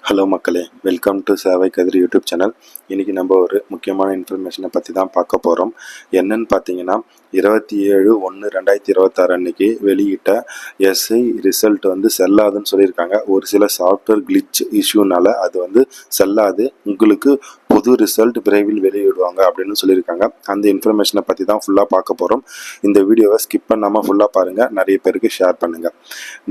Hello மக்களே, welcome to சேவை கதிர் YouTube channel. இன்றைக்கி நம்ம ஒரு முக்கியமான இன்ஃபர்மேஷனை பற்றி தான் பார்க்க போகிறோம். என்னன்னு பார்த்தீங்கன்னா 27/1/2026 அன்னைக்கு வெளியிட்ட எஸ்ஐ ரிசல்ட் செல்லாதுன்னு சொல்லியிருக்காங்க. ஒரு சில சாஃப்ட்வேர் கிளிச் இஷ்யூனால அது செல்லாது, உங்களுக்கு புது ரிசல்ட் விரைவில் வெளியிடுவாங்க அப்படின்னு சொல்லியிருக்காங்க. அந்த இன்ஃபர்மேஷனை பற்றி தான் ஃபுல்லாக பார்க்க போகிறோம். இந்த வீடியோவை ஸ்கிப் பண்ணாமல் ஃபுல்லாக பாருங்கள், நிறைய பேருக்கு ஷேர் பண்ணுங்கள்.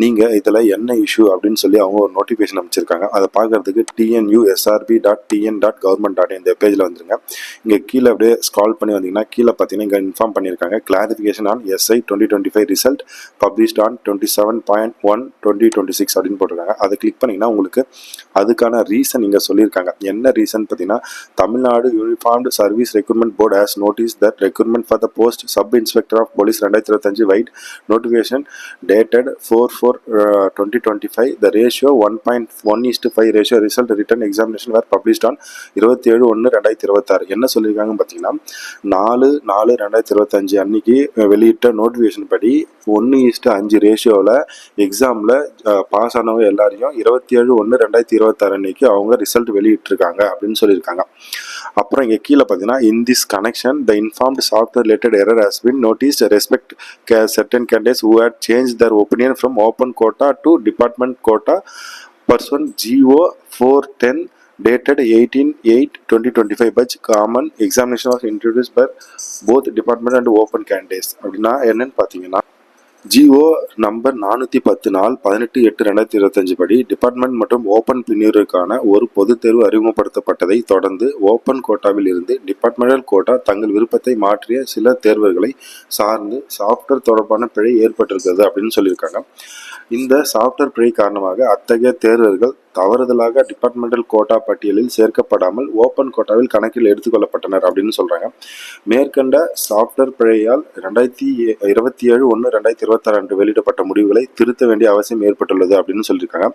நீங்கள் இதில் என்ன இஷ்யூ அப்படின்னு சொல்லி அவங்க ஒரு நோட்டிஃபிகேஷன் அமைச்சிருக்காங்க. அதை பார்க்கறதுக்கு tnusrb.tn.government.in இந்த பேஜில் வந்துருங்க. இங்கே கீழே அப்படியே ஸ்க்ரால் பண்ணி வந்தீங்கன்னா கீழே பார்த்தீங்கன்னா இங்கே இன்ஃபார்ம் பண்ணியிருக்காங்க. Clarification on SI 2025 result published on 27/1/2026 அப்படின்னு போட்டிருக்காங்க. அதை கிளிக் பண்ணிங்கன்னா உங்களுக்கு அதுக்கான ரீசன் இங்கே சொல்லியிருக்காங்க. என்ன ரீசன் பார்த்தீங்கன்னா, Tamil Nadu uniformed service recruitment board has notice that recruitment for the post sub inspector of police 2025 vide notification dated 4/4/2025 the ratio 1.1:5 ratio result written examination were published on 27/1/2026. என்ன சொல்லியிருக்காங்கன்னு பார்த்தீங்கன்னா 4/4/2025 அன்னைக்கு வெளியிட்ட நோட்டிஃபிகேஷன் படி 1:5 ரேஷியோவில் எக்ஸாமில் பாஸ் ஆனவங்க எல்லாரையும் 27/1/2026 அன்னைக்கு அவங்க ரிசல்ட் வெளியிட்டிருக்காங்க அப்படின்னு சொல்லியிருக்காங்க. அப்புறம் இங்கே கீழே பார்த்தீங்கன்னா in this connection the informed software related error has been noticed respect certain candidates who had changed their opinion from open quota to department quota pursuant GO 410 dated 18/8/2025 batch common examination was introduced by both department and open candidates. அப்படின்னா என்னன்னு பார்த்தீங்கன்னா GO number 410 நாள் 18/8/2025 படி department மற்றும் open பிரிவினருக்கான ஒரு பொதுத் தேர்வு அறிமுகப்படுத்தப்பட்டதை தொடர்ந்து ஓப்பன் கோட்டாவில் இருந்து டிபார்ட்மெண்டல் கோட்டா தங்கள் விருப்பத்தை மாற்றிய சில தேர்வுகளை சார்ந்து சாஃப்ட்வேர் தொடர்பான பிழை ஏற்பட்டிருக்கிறது அப்படின்னு சொல்லியிருக்காங்க. இந்த சாஃப்ட்வேர் பிழை காரணமாக அத்தகைய தேர்வர்கள் தவறுதலாக டிபார்ட்மெண்டல் கோட்டா பட்டியலில் சேர்க்கப்படாமல் ஓப்பன் கோட்டாவில் கணக்கில் எடுத்துக்கொள்ளப்பட்டனர் அப்படின்னு சொல்றாங்க. மேற்கண்ட சாஃப்ட்வேர் பிழையால் 27/1/2026 அன்று வெளியிடப்பட்ட முடிவுகளை திருத்த வேண்டிய அவசியம் ஏற்பட்டுள்ளது அப்படின்னு சொல்லியிருக்காங்க.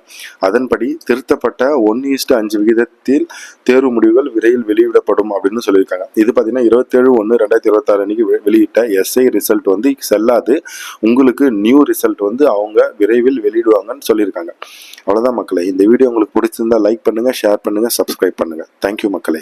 அதன்படி திருத்தப்பட்ட 1:5 விகிதத்தில் தேர்வு முடிவுகள் விரைவில் வெளியிடப்படும் அப்படின்னு சொல்லியிருக்காங்க. இது பார்த்தீங்கன்னா 27/1/2026 அன்னைக்கு வெளியிட்ட எஸ்ஐ ரிசல்ட் செல்லாது, உங்களுக்கு நியூ ரிசல்ட் அவங்க விரைவில் வெளியிடுவாங்கன்னு சொல்லியிருக்காங்க. அவ்வளோதான் மக்களே. இந்த வீடியோ உங்களுக்கு பிடிச்சிருந்தா லைக் பண்ணுங்க, ஷேர் பண்ணுங்க, சப்ஸ்கிரைப் பண்ணுங்க. தேங்க்யூ மக்களே.